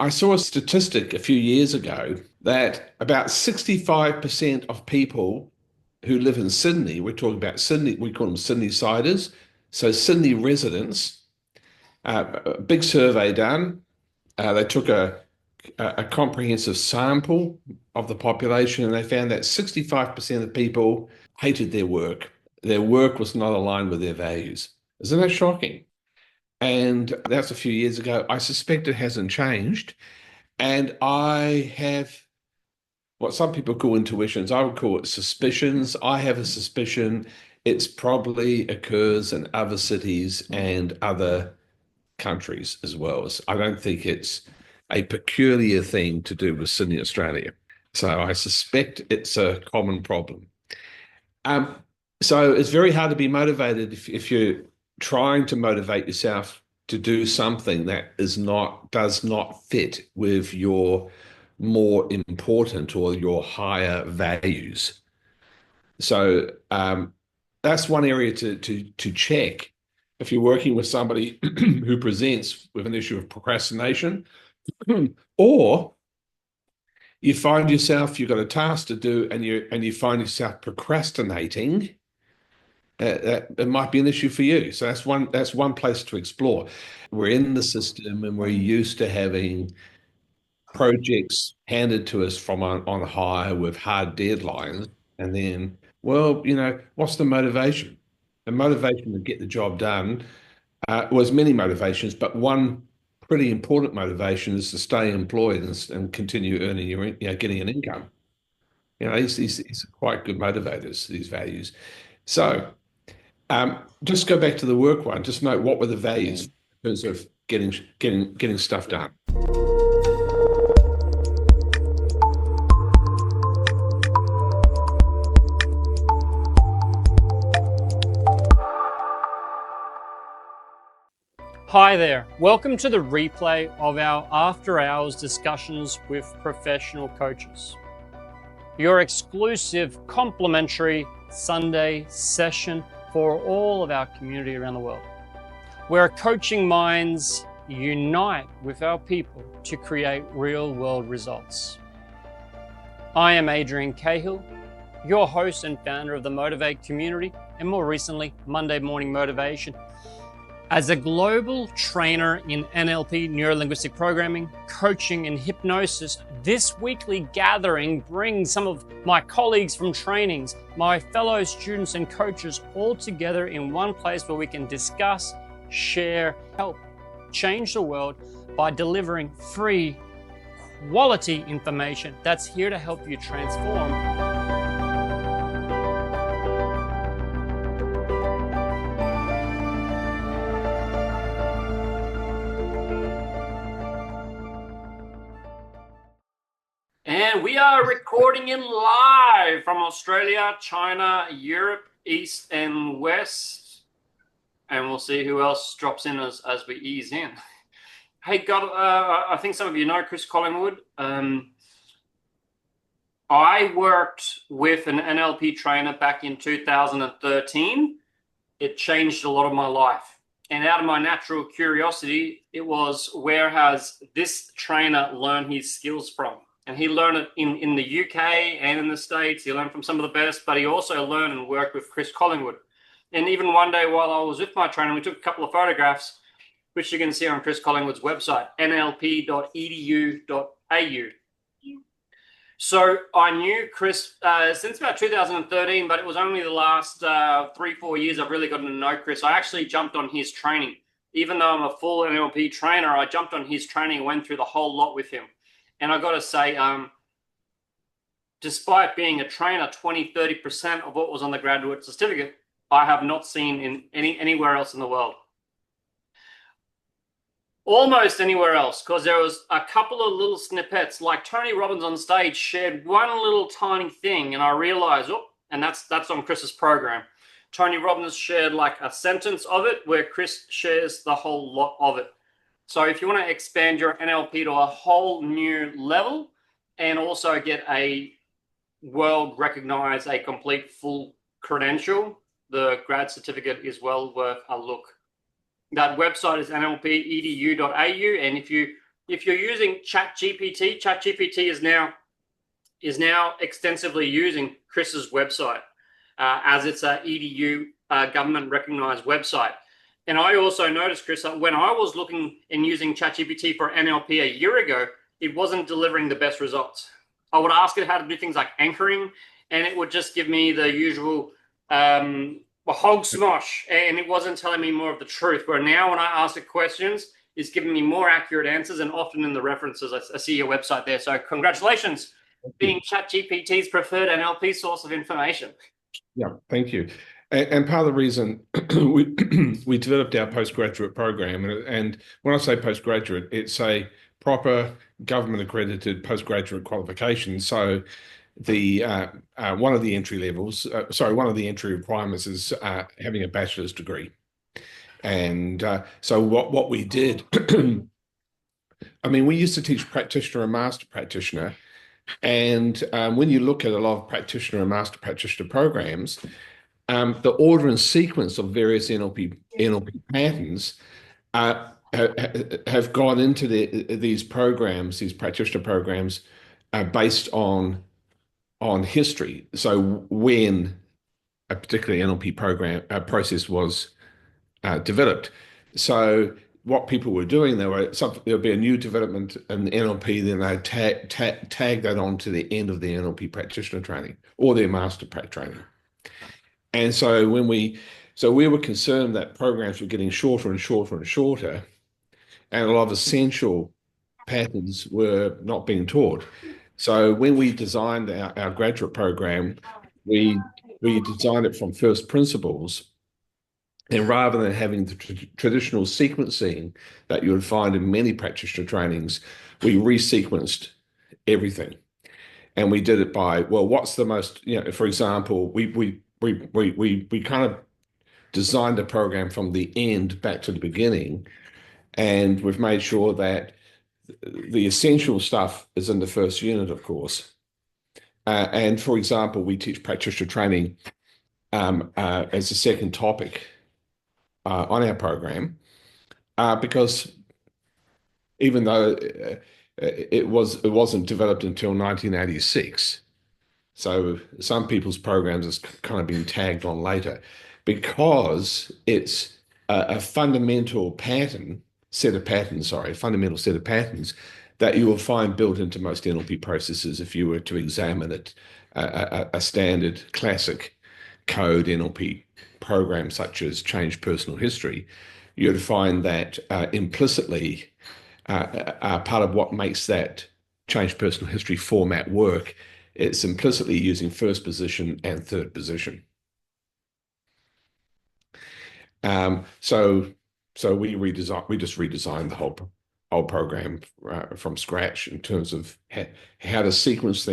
I saw a statistic a few years ago that about 65% of people who live in Sydney, we're talking about Sydney, we call them Sydney siders, so Sydney residents, a big survey done. They took a comprehensive sample of the population and they found that 65% of people hated their work. Their work was not aligned with their values. Isn't that shocking? And that's a few years ago. I suspect it hasn't changed. And I have what some people call intuitions. I would call it suspicions. I have a suspicion it's probably occurs in other cities and other countries as well. I don't think it's a peculiar thing to do with Sydney, Australia. So I suspect it's a common problem. Um, so it's very hard to be motivated if you're trying to motivate yourself to do something that does not fit with your more important or your higher values. So that's one area to check if you're working with somebody who presents with an issue of procrastination, or you find yourself you've got a task to do and you find yourself procrastinating. That it might be an issue for you. So that's one place to explore. We're in the system and we're used to having projects handed to us from on high with hard deadlines. And then, well, what's the motivation? The motivation to get the job done was many motivations, but one pretty important motivation is to stay employed and continue earning getting an income. These are quite good motivators, these values. So just go back to the work one. Just note what were the values in terms of getting stuff done. Hi there, welcome to the replay of our after hours discussions with professional coaches. Your exclusive complimentary Sunday session for all of our community around the world, where coaching minds unite with our people to create real world results. I am Adrian Cahill, your host and founder of the Motivate community, and more recently, Monday Morning Motivation. As a global trainer in NLP, Neuro-Linguistic Programming, coaching, and hypnosis, this weekly gathering brings some of my colleagues from trainings, my fellow students and coaches all together in one place where we can discuss, share, help change the world by delivering free, quality information that's here to help you transform. And we are recording in live from Australia, China, Europe, East and West. And we'll see who else drops in as we ease in. Hey, God, I think some of you know Chris Collingwood. I worked with an NLP trainer back in 2013. It changed a lot of my life. And out of my natural curiosity, it was, where has this trainer learned his skills from? And he learned it in the UK and in the States. He learned from some of the best, but he also learned and worked with Chris Collingwood. And even one day while I was with my trainer, we took a couple of photographs, which you can see on Chris Collingwood's website, nlp.edu.au. So I knew Chris since about 2013, but it was only the last 3-4 years I've really gotten to know Chris. I actually jumped on his training. Even though I'm a full NLP trainer, I jumped on his training and went through the whole lot with him. And I got to say, despite being a trainer, 20-30% of what was on the graduate certificate, I have not seen in anywhere else in the world. Almost anywhere else, because there was a couple of little snippets, like Tony Robbins on stage shared one little tiny thing, and I realized, and that's on Chris's program. Tony Robbins shared like a sentence of it, where Chris shares the whole lot of it. So if you want to expand your NLP to a whole new level and also get a world recognized, a complete full credential, the grad certificate is well worth a look. That website is nlp.edu.au. And if you if you're using ChatGPT, ChatGPT is now extensively using Chris's website as it's a EDU government recognized website. And I also noticed, Chris, that when I was looking and using ChatGPT for NLP a year ago, it wasn't delivering the best results. I would ask it how to do things like anchoring, and it would just give me the usual hog smosh, and it wasn't telling me more of the truth. Where now when I ask it questions, it's giving me more accurate answers, and often in the references, I see your website there. So congratulations, being ChatGPT's preferred NLP source of information. Yeah, thank you. And part of the reason we developed our postgraduate program, and when I say postgraduate, it's a proper government accredited postgraduate qualification. So the one of the entry levels, one of the entry requirements is having a bachelor's degree. And so what we did, I mean, we used to teach practitioner and master practitioner. And when you look at a lot of practitioner and master practitioner programs, the order and sequence of various NLP patterns have gone into these programs, these practitioner programs, based on history. So when a particular NLP program process was developed, so what people were doing, there'll be a new development in NLP, then they'd tag that on to the end of the NLP practitioner training or their master prac training. And so we were concerned that programs were getting shorter and shorter and shorter, and a lot of essential patterns were not being taught. So when we designed our graduate program, we designed it from first principles. And rather than having the traditional sequencing that you would find in many practitioner trainings, we resequenced everything. And we did it by, well, what's the most, for example, we kind of designed a program from the end back to the beginning. And we've made sure that the essential stuff is in the first unit, of course. And for example, we teach practitioner training as a second topic on our program, because even though it wasn't developed until 1986, so some people's programs has kind of been tagged on later, because it's a fundamental set of patterns that you will find built into most NLP processes if you were to examine it, a standard classic code NLP program such as Change Personal History. You'd find that implicitly part of what makes that Change Personal History format work, it's implicitly using first position and third position. So we just redesigned the whole program from scratch in terms of how to sequence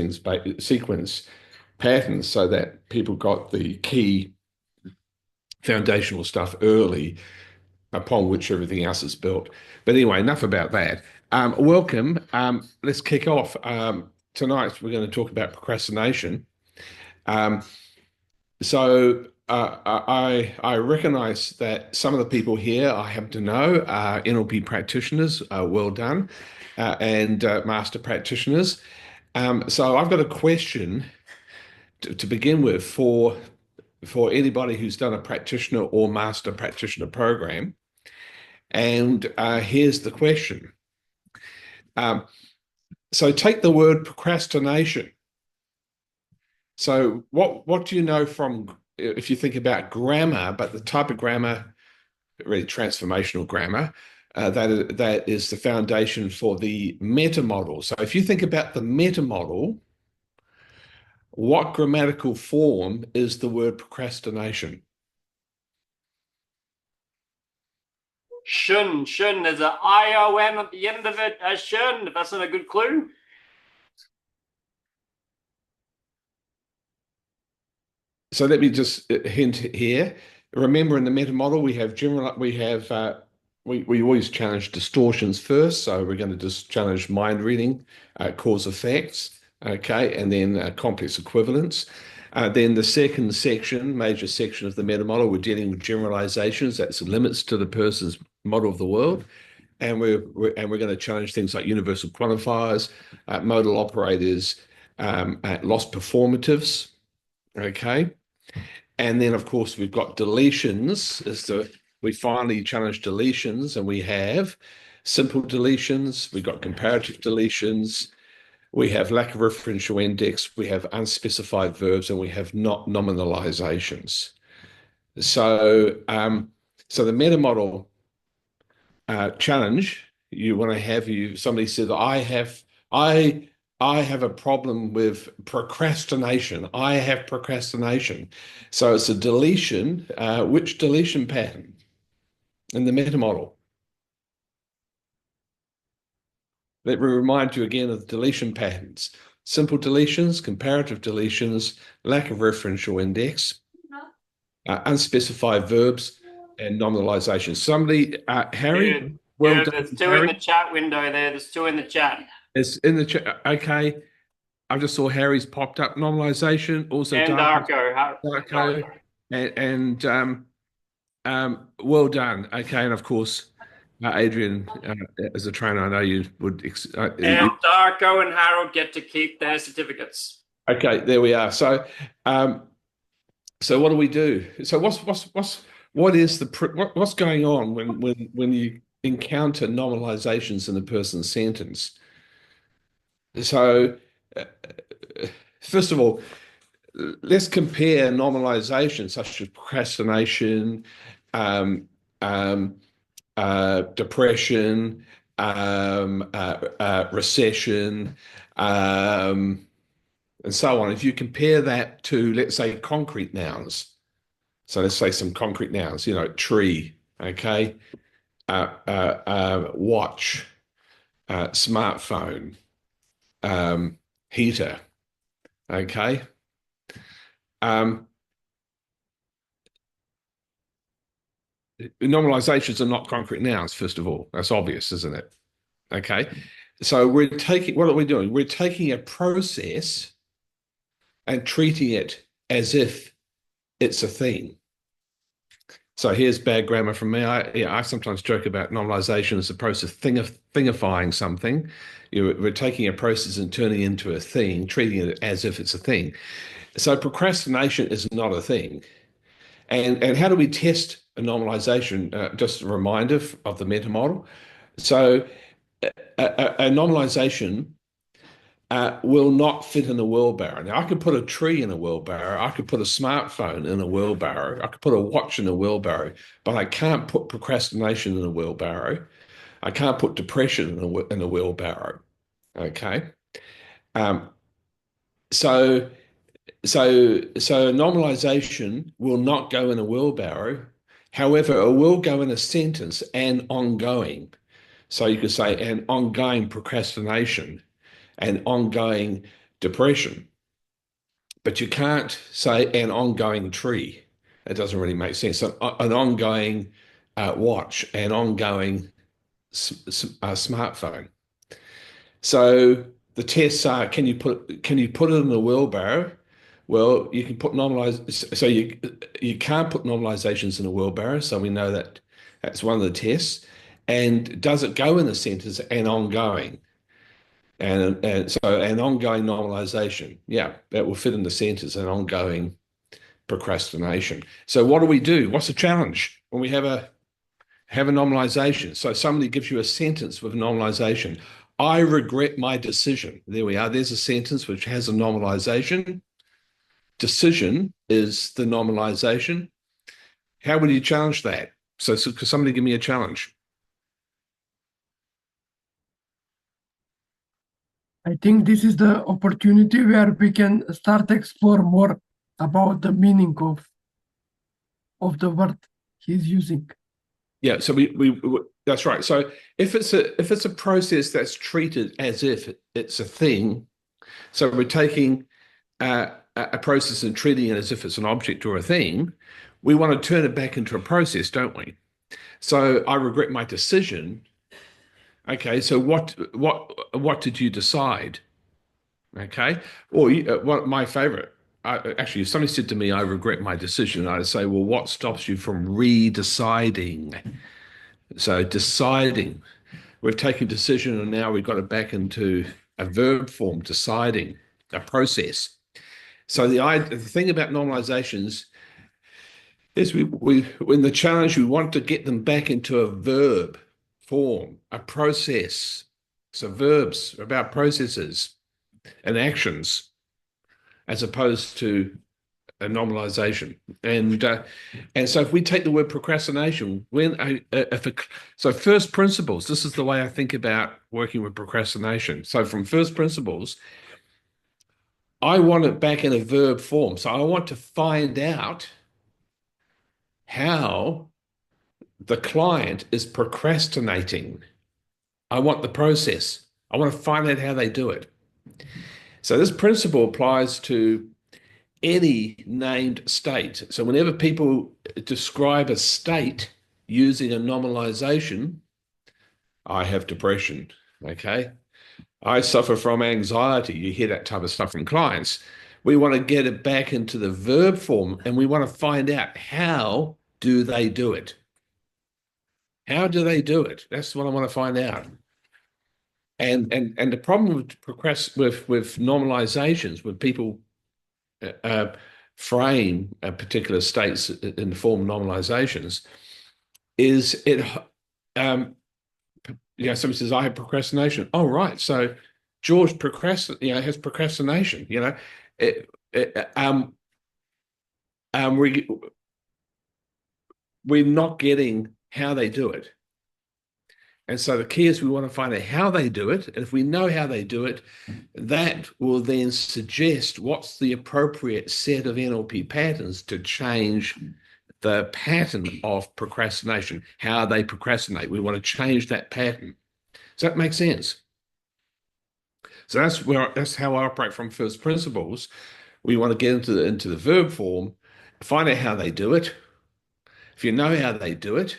patterns so that people got the key foundational stuff early, upon which everything else is built. But anyway, enough about that. Welcome. Let's kick off. Tonight we're going to talk about procrastination. So I recognize that some of the people here I happen to know are NLP practitioners, well done, and master practitioners. So I've got a question to begin with for anybody who's done a practitioner or master practitioner program. And here's the question. So take the word procrastination. So what do you know from, if you think about grammar, but the type of grammar, really transformational grammar, that is the foundation for the meta model. So if you think about the meta model, what grammatical form is the word procrastination? Shun. There's an ION at the end of it. Shun. If that's not a good clue. So let me just hint here. Remember, in the meta model, we always challenge distortions first. So we're going to just challenge mind reading, cause effects, okay, and then complex equivalence. Then the second section, major section of the meta model, we're dealing with generalizations. That's limits to the person's model of the world. and we're going to challenge things like universal quantifiers, modal operators, loss performatives. Okay. And then, of course, we've got deletions. We finally challenge deletions, and we have simple deletions. We've got comparative deletions. We have lack of referential index. We have unspecified verbs, and we have not nominalizations. So, the meta model challenge you want to have somebody said, I have a problem with procrastination. I have procrastination. So it's a deletion. Which deletion pattern in the meta model? Let me remind you again of the deletion patterns. Simple deletions, comparative deletions, lack of referential index, unspecified verbs, and nominalization. Somebody, Harry, well done, there's two Harry. in the chat window there. There's two in the chat. It's in the chat. Okay. I just saw Harry's popped up. Nominalization, also And Darko, and well done. Okay, and of course, Adrian, as a trainer, I know you would. Darko and Harold get to keep their certificates. Okay, there we are. So what do we do? So what's going on when you encounter nominalizations in a person's sentence? So first of all, let's compare normalizations such as procrastination, depression, recession, and so on. If you compare that to, let's say, concrete nouns, so let's say some concrete nouns, tree, okay, watch, smartphone, heater, okay. Normalizations are not concrete nouns, first of all. That's obvious, isn't it? Okay. So what are we doing? We're taking a process and treating it as if it's a thing. So here's bad grammar from me. I sometimes joke about normalization as a process of thingifying something. We're taking a process and turning it into a thing, treating it as if it's a thing. So procrastination is not a thing. And how do we test a normalization? Just a reminder of the meta model. So a normalization will not fit in a wheelbarrow. Now, I could put a tree in a wheelbarrow. I could put a smartphone in a wheelbarrow. I could put a watch in a wheelbarrow, but I can't put procrastination in a wheelbarrow. I can't put depression in a wheelbarrow. Okay. So normalization will not go in a wheelbarrow. However, it will go in a sentence and ongoing. So you could say an ongoing procrastination, an ongoing depression. But you can't say an ongoing tree. It doesn't really make sense. So, an ongoing watch, an ongoing smartphone. So the tests are: can you put it in a wheelbarrow? Well, you can put so you can't put normalizations in a wheelbarrow. So we know that that's one of the tests. And does it go in a sentence and ongoing? And so an ongoing normalization, yeah, that will fit in the sentence, an ongoing procrastination. So what do we do? What's the challenge when we have a normalization? So somebody gives you a sentence with a normalization. I regret my decision. There we are. There's a sentence which has a normalization. Decision is the normalization. How would you challenge that? So could somebody give me a challenge? I think this is the opportunity where we can start to explore more about the meaning of the word he's using. Yeah, so we that's right. So if it's a process that's treated as if it's a thing, so we're taking a process and treating it as if it's an object or a thing, we want to turn it back into a process, don't we? So I regret my decision. Okay, so what did you decide? Okay, or what my favorite. Actually, if somebody said to me, "I regret my decision," I'd say, "Well, what stops you from re-deciding?" So deciding. we've taken decision and now we've got it back into a verb form, deciding, a process. So the thing about normalizations is when the challenge, we want to get them back into a verb form, a process. So verbs are about processes and actions as opposed to a normalization. And so if we take the word procrastination, so first principles, this is the way I think about working with procrastination. So from first principles, I want it back in a verb form. So I want to find out how the client is procrastinating. I want the process. I want to find out how they do it. So this principle applies to any named state. So whenever people describe a state using a normalization, I have depression, okay? I suffer from anxiety. You hear that type of stuff from clients. We want to get it back into the verb form and we want to find out how do they do it? How do they do it? That's what I want to find out. And the problem with normalizations, when people frame particular states in the form of normalizations, is somebody says, I have procrastination. Oh, right. So George has procrastination. We're not getting how they do it. And so the key is we want to find out how they do it. And if we know how they do it, that will then suggest what's the appropriate set of NLP patterns to change the pattern of procrastination, how they procrastinate. We want to change that pattern. Does that make sense? So that's how I operate from first principles. We want to get into the verb form, find out how they do it. If you know how they do it,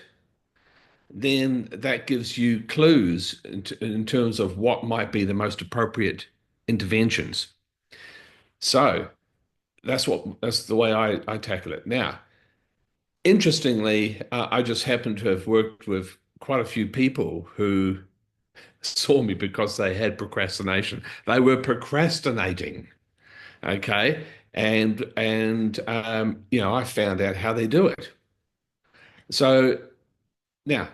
then that gives you clues in terms of what might be the most appropriate interventions. So that's the way I tackle it. Now, interestingly, I just happen to have worked with quite a few people who saw me because they had procrastination. They were procrastinating, okay? And I found out how they do it. So now,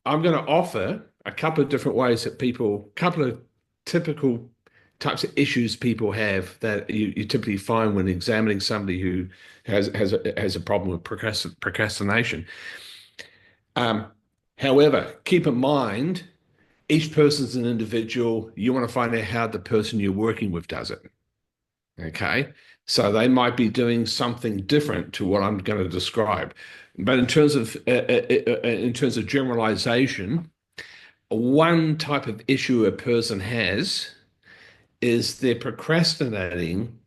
I'm going to offer a couple of different ways that couple of typical types of issues people have that you typically find when examining somebody who has a problem with procrastination. However, keep in mind, each person's an individual. You want to find out how the person you're working with does it. Okay, so they might be doing something different to what I'm going to describe. But in terms of generalization, one type of issue a person has is they're procrastinating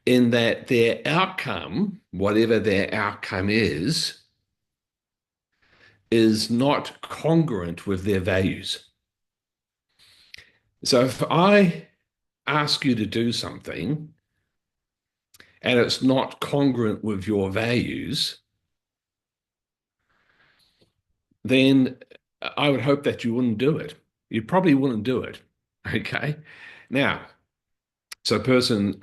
in that their outcome, whatever their outcome is not congruent with their values. So if I ask you to do something and it's not congruent with your values, then I would hope that you wouldn't do it. You probably wouldn't do it. Okay. Now, so a person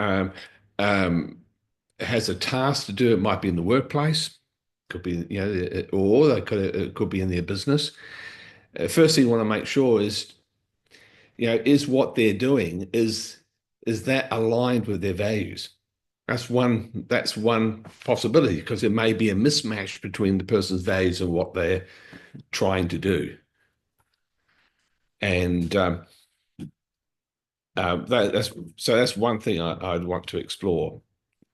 has a task to do. It might be in the workplace, could be, or it could be in their business. First thing you want to make sure is, is what they're doing, is that aligned with their values? That's one possibility, because there may be a mismatch between the person's values and what they're trying to do. And that's one thing I'd want to explore.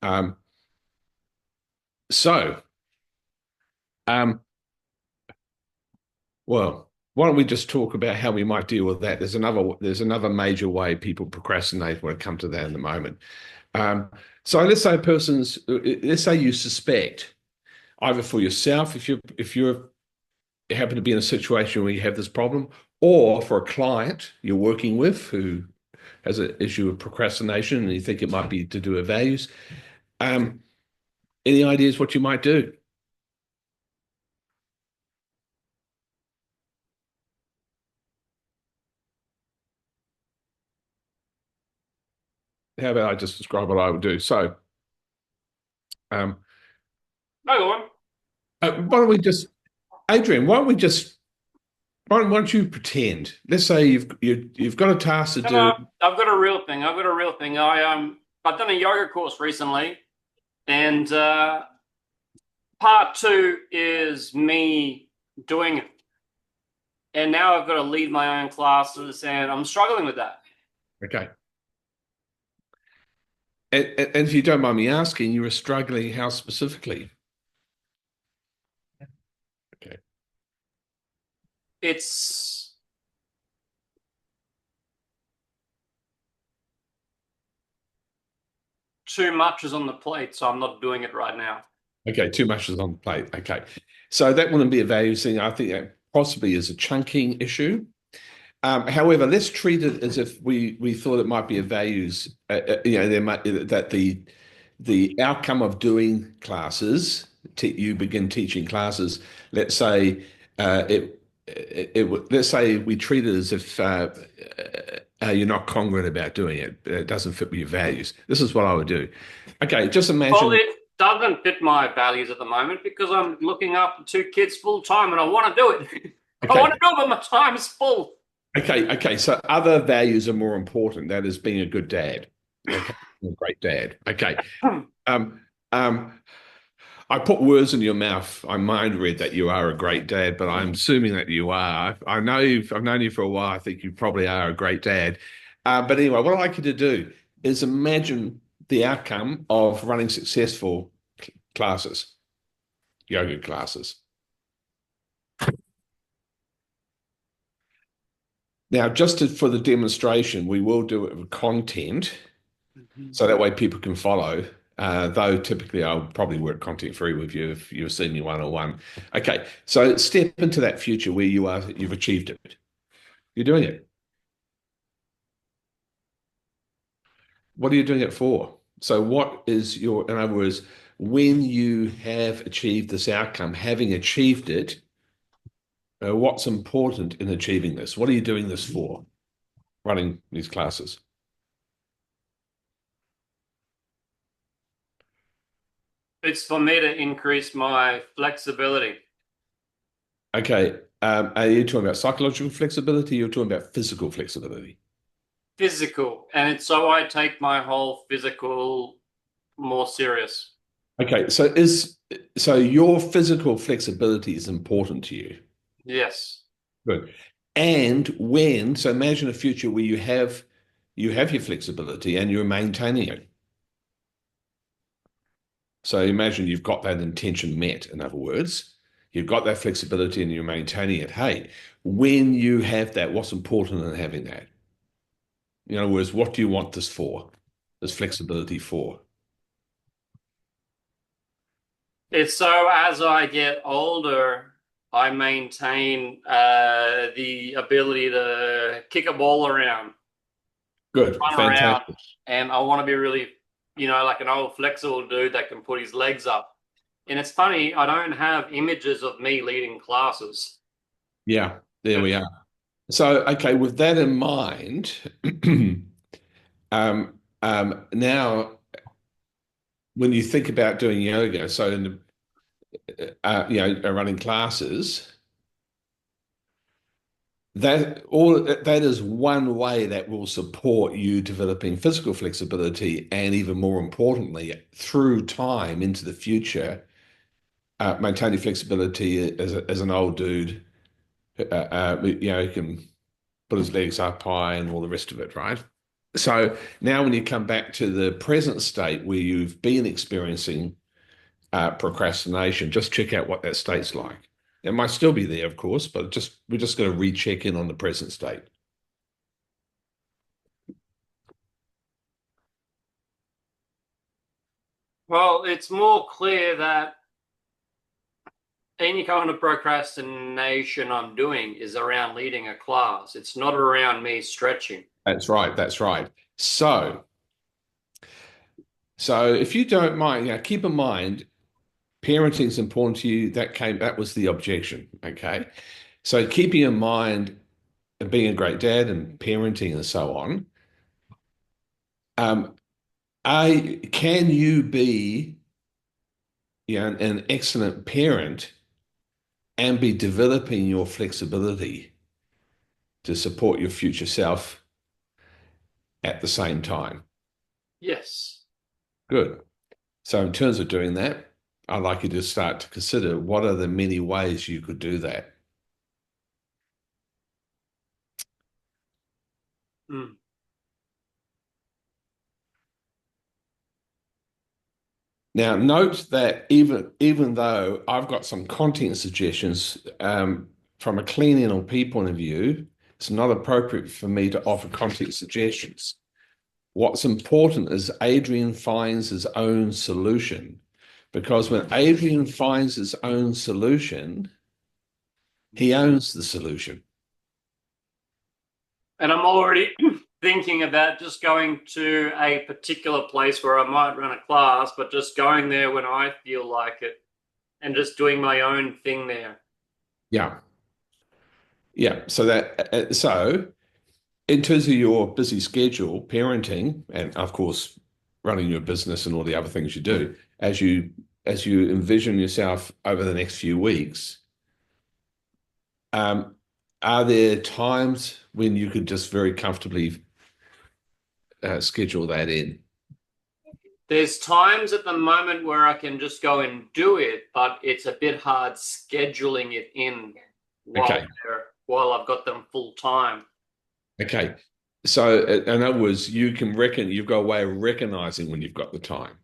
Well, why don't we just talk about how we might deal with that? There's another major way people procrastinate when it comes to that in the moment. So let's say you suspect, either for yourself, if you happen to be in a situation where you have this problem, or for a client you're working with who has an issue of procrastination and you think it might be to do with values. Any ideas what you might do? how about I just describe what I would do? So, um, Go on. why don't we just, Adrian? Why don't you pretend? Let's say you've got a task to No, do. no, I've got a real thing. I've got a real thing. I've done a yoga course recently, and part two is me doing it. And now I've got to lead my own classes, and I'm struggling with that. Okay. And if you don't mind me asking, you were struggling how specifically? Okay. It's too much is on the plate, so I'm not doing it right now. Okay, too much is on the plate. Okay. So that wouldn't be a value thing. I think that possibly is a chunking issue. However, let's treat it as if we thought it might be a values, there might that the outcome of doing classes, you begin teaching classes. Let's say let's say we treat it as if you're not congruent about doing it. It doesn't fit with your values. This is what I would do. Okay, just imagine. Well, it doesn't fit my values at the moment because I'm looking after two kids full time, and I want to do it. Okay. I want to do it, but my time is full. Okay. So other values are more important. That is being a good dad. Okay, a great dad. Okay. Um, I put words in your mouth. I mind read that you are a great dad, but I'm assuming that you are. I've known you for a while. I think you probably are a great dad. But anyway, what I'd like you to do is imagine the outcome of running successful classes, yoga classes. Now, for the demonstration, we will do it with content, so that way people can follow. Though typically I'll probably work content free with you if you're seeing me one-on-one. Okay, so step into that future where you've achieved it. You're doing it. What are you doing it for? So what is in other words, when you have achieved this outcome, having achieved it, what's important in achieving this? What are you doing this for? Running these classes. It's for me to increase my flexibility. Okay. Are you talking about psychological flexibility? You're talking about physical flexibility. Physical, and it's so I take my whole physical more serious. Okay. So your physical flexibility is important to you. Yes. Good. So imagine a future where you have your flexibility and you're maintaining it. So imagine you've got that intention met, in other words, you've got that flexibility and you're maintaining it. Hey, when you have that, what's important in having that? In other words, what do you want this for? This flexibility for? It's so as I get older, I maintain the ability to kick a ball around, Good. run around, Fantastic. and I want to be really, like an old flexible dude that can put his legs up. And it's funny, I don't have images of me leading classes. Yeah, there we are. So, okay, with that in mind, now when you think about doing yoga, so in running classes, that is one way that will support you developing physical flexibility, and even more importantly, through time into the future, maintaining flexibility as an old dude, he can put his legs up high and all the rest of it, right? So now when you come back to the present state where you've been experiencing procrastination, just check out what that state's like. It might still be there, of course, but we're just going to recheck in on the present state. Well, it's more clear that any kind of procrastination I'm doing is around leading a class. It's not around me stretching. That's right. That's right. So if you don't mind, keep in mind, parenting is important to you. That was the objection. Okay. So keeping in mind being a great dad and parenting and so on, Can you be, an excellent parent and be developing your flexibility to support your future self at the same time? Yes. Good. So in terms of doing that, I'd like you to start to consider what are the many ways you could do that. Mm. Now, note that even though I've got some content suggestions from a clean NLP point of view, it's not appropriate for me to offer content suggestions. What's important is Adrian finds his own solution, because when Adrian finds his own solution, he owns the solution. And I'm already thinking about just going to a particular place where I might run a class, but just going there when I feel like it and just doing my own thing there. Yeah. Yeah. So in terms of your busy schedule, parenting, and of course, running your business and all the other things you do, as you envision yourself over the next few weeks, are there times when you could just very comfortably schedule that in? There's times at the moment where I can just go and do it, but it's a bit hard scheduling it in while I've got them full time. Okay. So in other words, you've got a way of recognizing when you've got the time.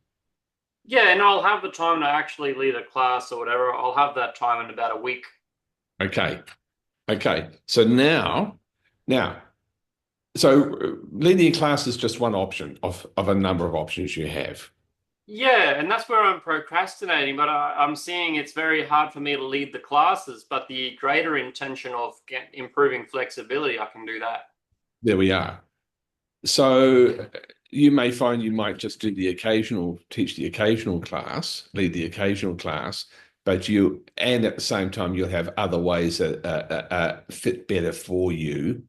Yeah, and I'll have the time to actually lead a class or whatever. I'll have that time in about a week. Okay. Okay. So so leading a class is just one option of a number of options you have. Yeah, and that's where I'm procrastinating, but I'm seeing it's very hard for me to lead the classes, but the greater intention of improving flexibility, I can do that. There we are. So you may find you might just teach the occasional class, lead the occasional class, and at the same time, you'll have other ways that fit better for you.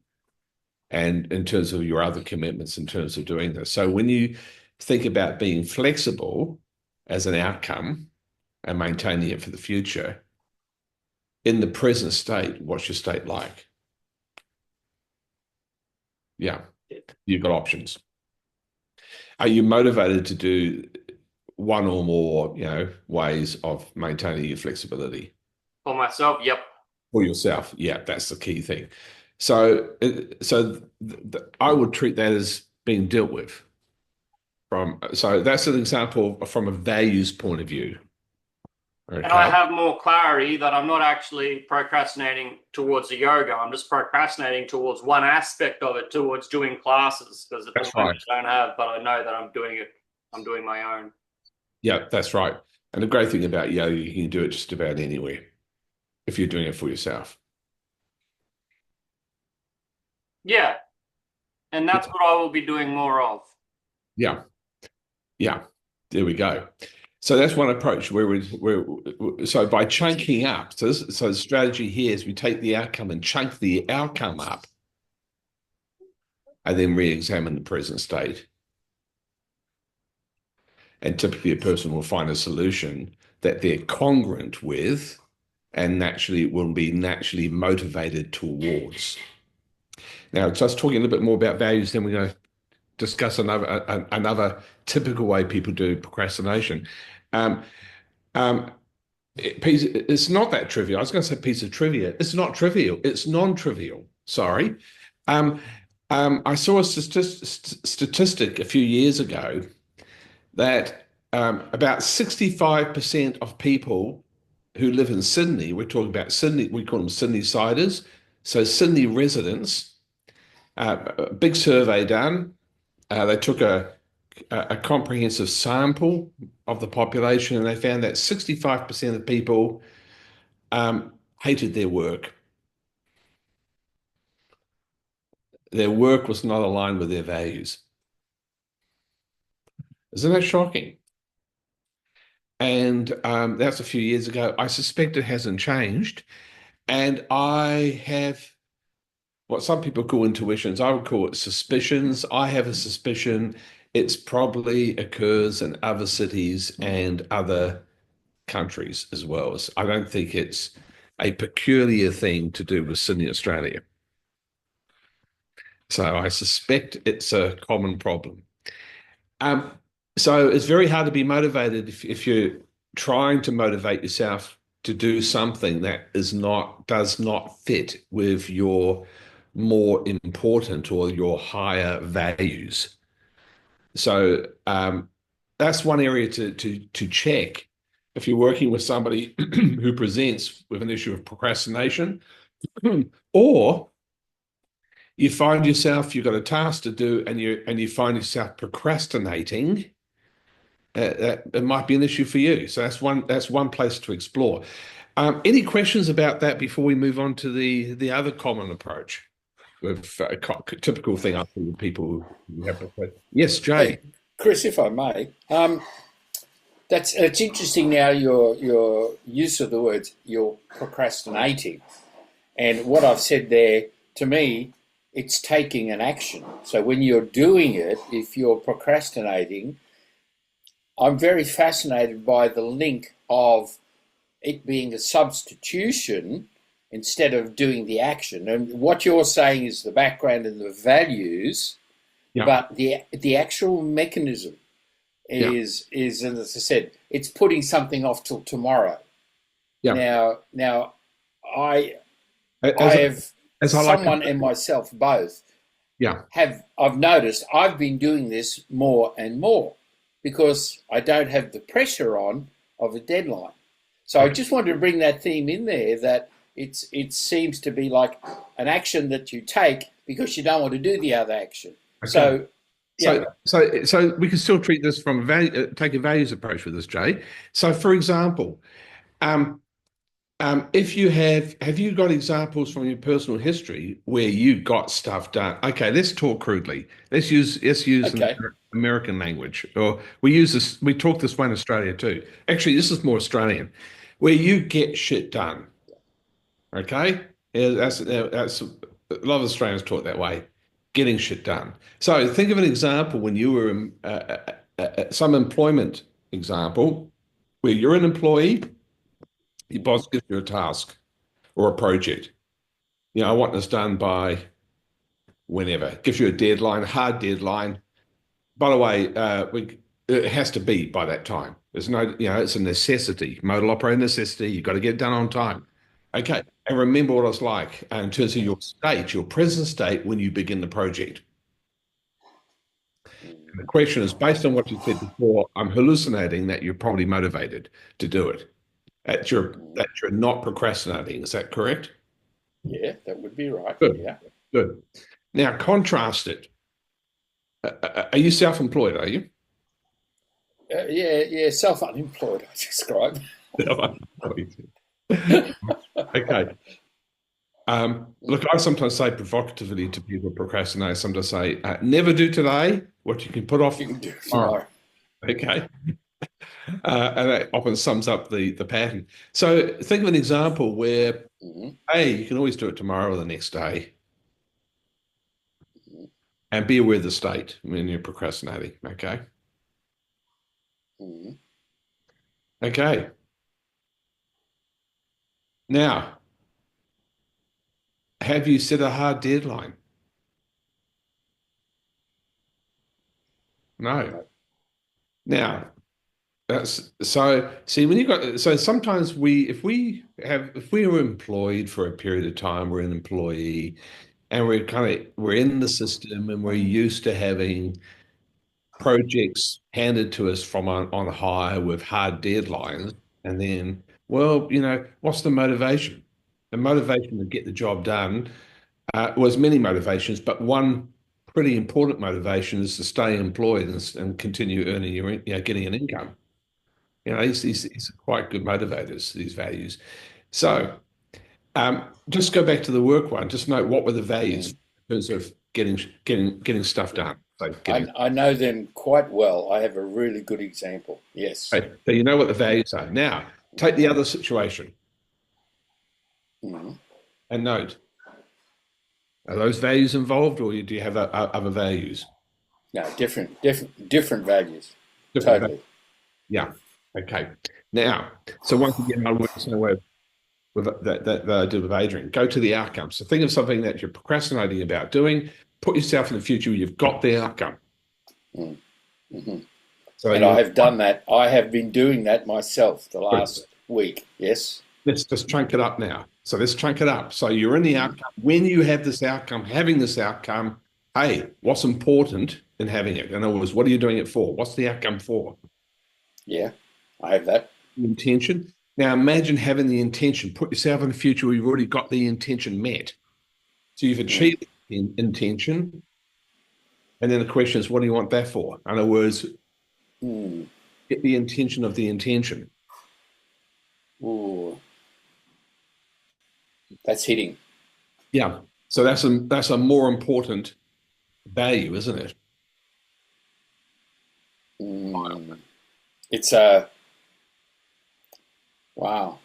And in terms of your other commitments, in terms of doing this. So when you think about being flexible as an outcome and maintaining it for the future, in the present state, what's your state like? Yeah, you've got options. Are you motivated to do one or more, ways of maintaining your flexibility? For myself, yep. For yourself, yeah, that's the key thing. So I would treat that as being dealt with. So that's an example from a values point of view. Okay. And I have more clarity that I'm not actually procrastinating towards the yoga. I'm just procrastinating towards one aspect of it, towards doing classes, because at the moment I don't have, but I know that I'm doing it. I'm doing my own. Yeah, that's right. And the great thing about yoga, you can do it just about anywhere if you're doing it for yourself. Yeah. And that's what I will be doing more of. Yeah. Yeah. There we go. So that's one approach so by chunking up, so the strategy here is we take the outcome and chunk the outcome up and then re-examine the present state. And typically a person will find a solution that they're congruent with and will be naturally motivated towards. Now, just talking a little bit more about values, then we're going to discuss another typical way people do procrastination. It's not that trivial. I was going to say piece of trivia. It's not trivial. It's non-trivial. Sorry. I saw a statistic a few years ago that about 65% of people who live in Sydney, we're talking about Sydney, we call them Sydney-siders, so Sydney residents, a big survey done. They took a comprehensive sample of the population, and they found that 65% of people hated their work. Their work was not aligned with their values. Isn't that shocking? And that's a few years ago. I suspect it hasn't changed. And I have what some people call intuitions. I would call it suspicions. I have a suspicion It's probably occurs in other cities and other countries as well. I don't think it's a peculiar thing to do with Sydney, Australia. So I suspect it's a common problem. So it's very hard to be motivated if you're trying to motivate yourself to do something that does not fit with your more important or your higher values. So that's one area to check if you're working with somebody who presents with an issue of procrastination, or you find yourself, you've got a task to do, and you find yourself procrastinating. That it might be an issue for you. So that's one place to explore. Any questions about that before we move on to the other common approach with typical thing I think with people who have? Yes, Jay. Hey, Chris, if I may, it's interesting now your use of the words you're procrastinating, and what I've said there, to me, it's taking an action. So when you're doing it, if you're procrastinating, I'm very fascinated by the link of it being a substitution instead of doing the action. And what you're saying is the background and the values, Yeah. but the actual mechanism is, as I said, it's putting something off till tomorrow. Yeah. Now, I have someone and myself both. Yeah. I've noticed I've been doing this more and more because I don't have the pressure on of a deadline. So I just wanted to bring that theme in there, that it seems to be like an action that you take because you don't want to do the other action. Okay. So we can still treat this from take a values approach with this, Jay. So for example, if you have you got examples from your personal history where you got stuff done? Okay, let's talk crudely. Let's use Okay. American language, or we talk this way in Australia too. Actually, this is more Australian, where you get shit done. Okay, that's a lot of Australians talk that way, getting shit done. So think of an example when you were in some employment example where you're an employee, your boss gives you a task or a project. I want this done by whenever. Gives you a deadline, hard deadline. By the way, it has to be by that time. There's no, it's a necessity, modal operating necessity. You've got to get it done on time. Okay, and remember what it's like in terms of your state, your present state when you begin the project. And the question is, based on what you said before, I'm hallucinating that you're probably motivated to do it. That you're not procrastinating. Is that correct? Yeah, that would be right. Good. Yeah. Good. Now contrast it. Are you self-employed? Are you? Yeah. Self-unemployed, I describe. Okay. Look, I sometimes say provocatively to people procrastinate. Sometimes say, never do today what you can put off You can do it tomorrow. Okay. And that often sums up the pattern. So think of an example where, hey, you can always do it tomorrow or the next day. And be aware of the state when you're procrastinating, okay? Okay. Now, have you set a hard deadline? No. Now, see when sometimes if we were employed for a period of time, we're an employee and we're in the system and we're used to having projects handed to us from on high with hard deadlines, and then, well, what's the motivation? The motivation to get the job done was many motivations, but one pretty important motivation is to stay employed and continue earning getting an income. These are quite good motivators, these values. So just go back to the work one. Just note, what were the values in terms of getting stuff done? So I know them quite well. I have a really good example. Yes. Right. So you know what the values are. Now, take the other situation and note, are those values involved, or do you have other values? No, different values. Different Totally. Yeah. Okay. Now, so once again, I work the same way with that I did with Adrian. Go to the outcome. So think of something that you're procrastinating about doing. Put yourself in the future where you've got the outcome. Mm-hmm. So And I have done that. I have been doing that myself the last week. Yes. let's just chunk it up now. So let's chunk it up. So you're in the outcome. When you have this outcome, having this outcome, hey, what's important in having it? In other words, what are you doing it for? What's the outcome for? Yeah, I have that. Intention. Now imagine having the intention. Put yourself in the future where you've already got the intention met. So you've achieved the intention. And then the question is, what do you want that for? In other words, get the intention of the intention. Ooh. That's hitting. Yeah. So that's a more important value, isn't it? It's a wow.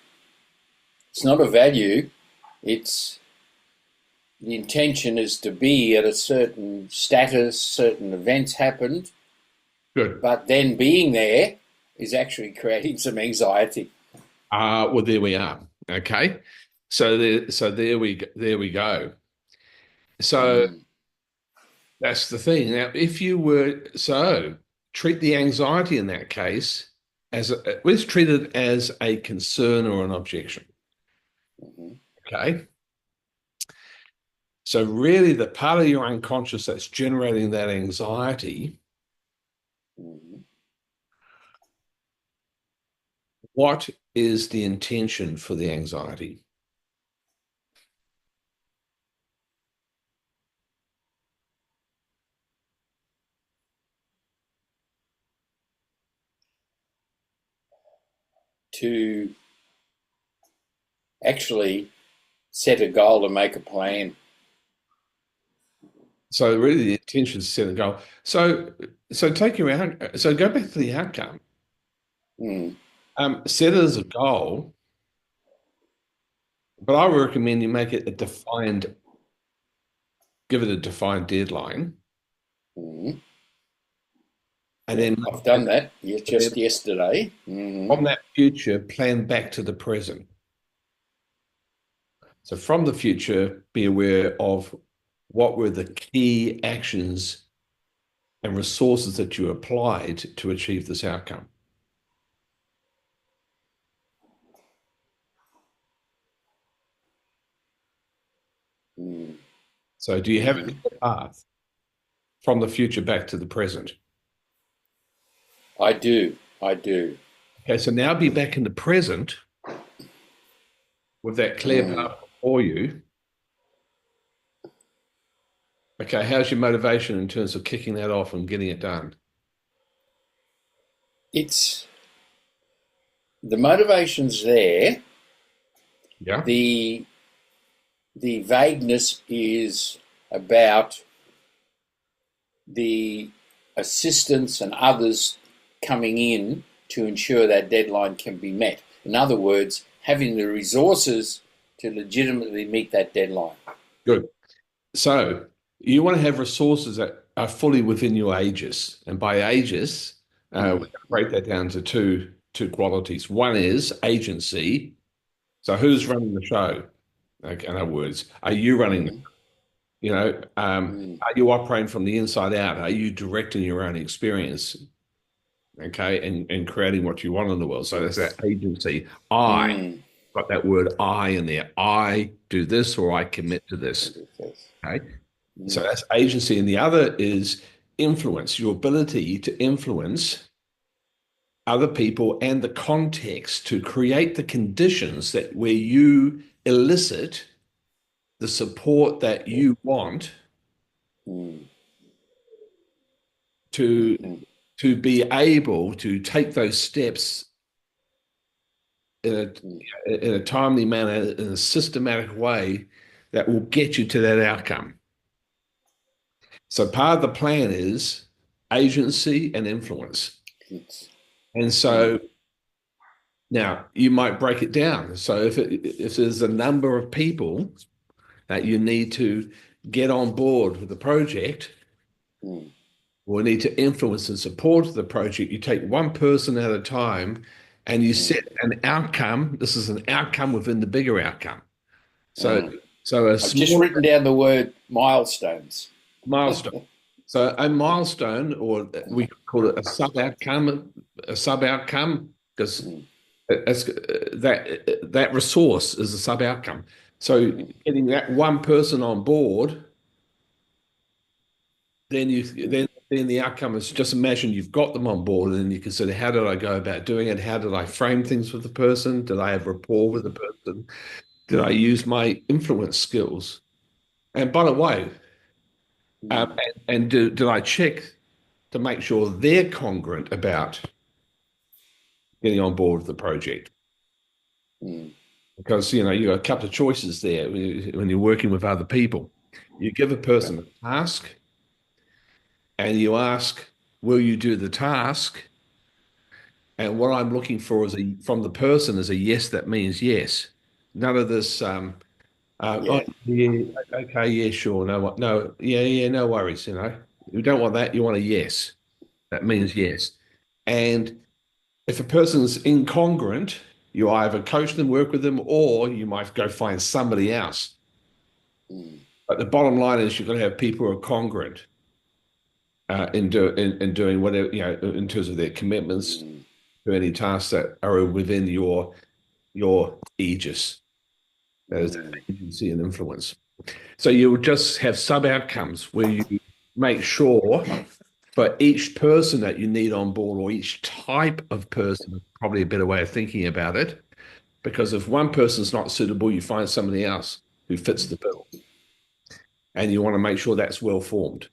It's not a value. It's the intention is to be at a certain status, certain events happened. Good. But then being there is actually creating some anxiety. Well, there we are. Okay. So there we go. So that's the thing. Now, if you were treat the anxiety in that case as let's treat it as a concern or an objection. Okay. So really, the part of your unconscious that's generating that anxiety, what is the intention for the anxiety? To actually set a goal and make a plan. So really the intention is to set a goal. So take your out. So go back to the outcome. Set it as a goal, but I would recommend you make it give it a defined deadline. And then I've done that just yesterday. From that future, plan back to the present. So from the future, be aware of what were the key actions and resources that you applied to achieve this outcome. So do you have a path from the future back to the present? I do. Okay, so now be back in the present with that clear path before you. Okay, how's your motivation in terms of kicking that off and getting it done? It's the motivation's there. Yeah. The vagueness is about the assistance and others coming in to ensure that deadline can be met. In other words, having the resources to legitimately meet that deadline. Good. So you want to have resources that are fully within your aegis. And by aegis, we break that down to two qualities. One is agency. So who's running the show? Okay, in other words, are you running the are you operating from the inside out? Are you directing your own experience? Okay, and creating what you want in the world. So there's that agency. I got that word I in there. I do this or I commit to this. Okay. So that's agency. And the other is influence, your ability to influence other people and the context to create the conditions that where you elicit the support that you want to be able to take those steps in a timely manner, in a systematic way that will get you to that outcome. So part of the plan is agency and influence. And so now you might break it down. So if there's a number of people that you need to get on board with the project, or need to influence and support the project, you take one person at a time and you set an outcome. This is an outcome within the bigger outcome. So, so a I've just small written down the word milestones. milestone. So a milestone, or we call it a sub-outcome, because that resource is a sub-outcome. So getting that one person on board, then the outcome is, just imagine you've got them on board, and then you consider, how did I go about doing it? How did I frame things with the person? Did I have rapport with the person? Did I use my influence skills? And by the way, did I check to make sure they're congruent about getting on board with the project? Because, you got a couple of choices there when you're working with other people. You give a person a task and you ask, will you do the task? And what I'm looking for from the person is a yes that means yes. None of this, oh, yeah, okay, yeah, sure, no, yeah, no worries, You don't want that, you want a yes. That means yes. And if a person's incongruent, you either coach them, work with them, or you might go find somebody else. But the bottom line is you've got to have people who are congruent in doing whatever, in terms of their commitments to any tasks that are within your aegis, as agency and influence. So you'll just have sub-outcomes where you make sure for each person that you need on board, or each type of person, probably a better way of thinking about it, because if one person's not suitable, you find somebody else who fits the bill. And you want to make sure that's well formed.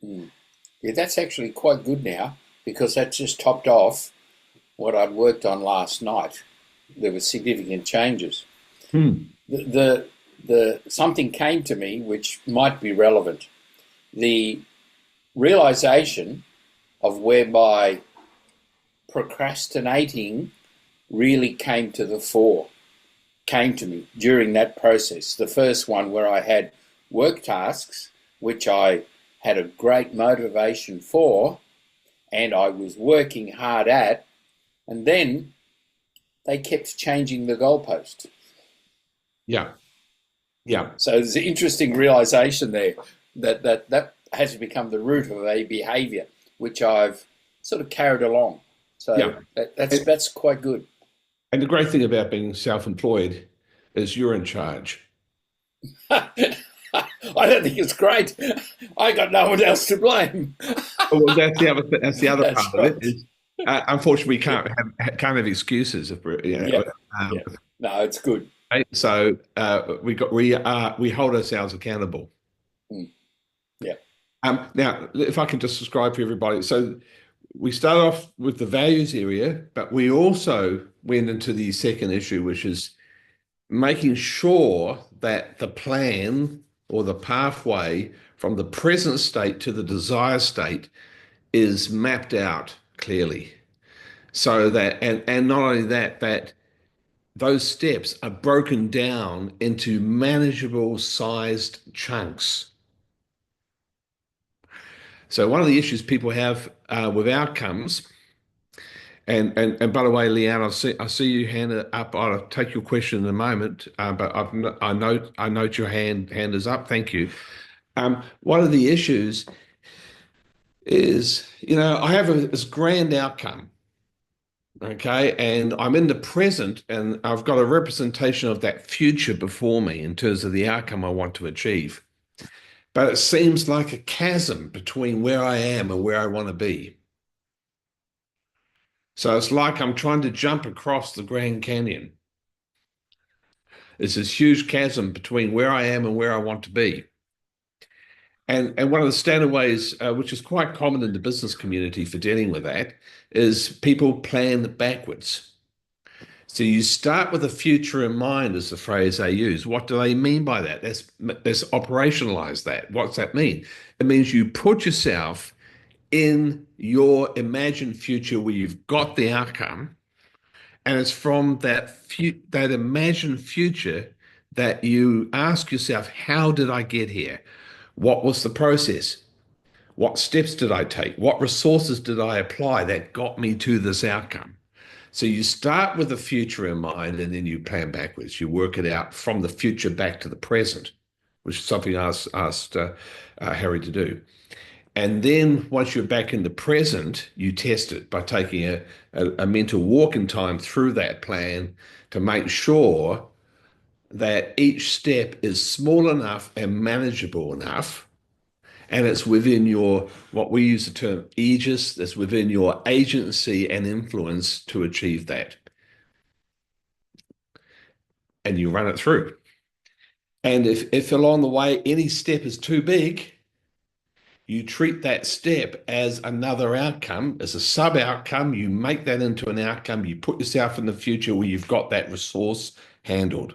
Yeah, that's actually quite good now, because that just topped off what I'd worked on last night. There were significant changes. The something came to me which might be relevant. The realization of whereby procrastinating really came to me during that process. The first one, where I had work tasks, which I had a great motivation for, and I was working hard at, and then they kept changing the goalpost. Yeah. So there's an interesting realization there that has become the root of a behavior, which I've sort of carried along. So that's quite good. And the great thing about being self-employed is you're in charge. I don't think it's great. I got no one else to blame. Well, that's the other part of it. Is, unfortunately, we can't have excuses. No, it's good. Right? So we hold ourselves accountable. Yeah. Now, if I can just describe for everybody, so we start off with the values area, but we also went into the second issue, which is making sure that the plan or the pathway from the present state to the desired state is mapped out clearly. So that, and not only that, that those steps are broken down into manageable sized chunks. So one of the issues people have with outcomes, and by the way, Leanne, I see you hand up. I'll take your question in a moment, but I note your hand is up. Thank you. One of the issues is, I have this grand outcome, okay, and I'm in the present, and I've got a representation of that future before me in terms of the outcome I want to achieve. But it seems like a chasm between where I am and where I want to be. So it's like I'm trying to jump across the Grand Canyon. It's this huge chasm between where I am and where I want to be. And one of the standard ways, which is quite common in the business community for dealing with that, is people plan backwards. So you start with the future in mind, is the phrase they use. What do they mean by that? Let's operationalize that. What's that mean? It means you put yourself in your imagined future where you've got the outcome, and it's from that imagined future that you ask yourself, how did I get here? What was the process? What steps did I take? What resources did I apply that got me to this outcome? So you start with the future in mind, and then you plan backwards. You work it out from the future back to the present, which is something I asked Harry to do. And then once you're back in the present, you test it by taking a mental walk in time through that plan to make sure that each step is small enough and manageable enough, and it's within your, what we use the term aegis, that's within your agency and influence to achieve that. And you run it through. And if along the way any step is too big, you treat that step as another outcome, as a sub-outcome. You make that into an outcome. You put yourself in the future where you've got that resource handled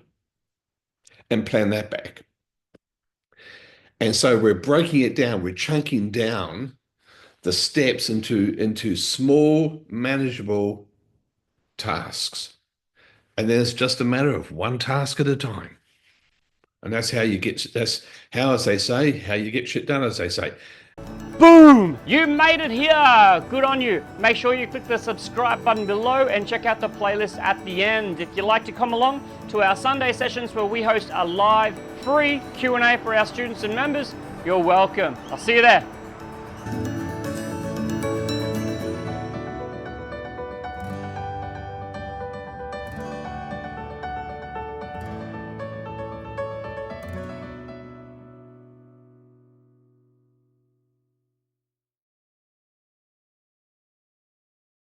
and plan that back. And so we're breaking it down. We're chunking down the steps into small, manageable tasks. And then it's just a matter of one task at a time. And that's how you get, that's how, as they say, how you get shit done, as they say. Boom! You made it here! Good on you. Make sure you click the subscribe button below and check out the playlist at the end. If you'd like to come along to our Sunday sessions where we host a live, free Q&A for our students and members, you're welcome. I'll see you there.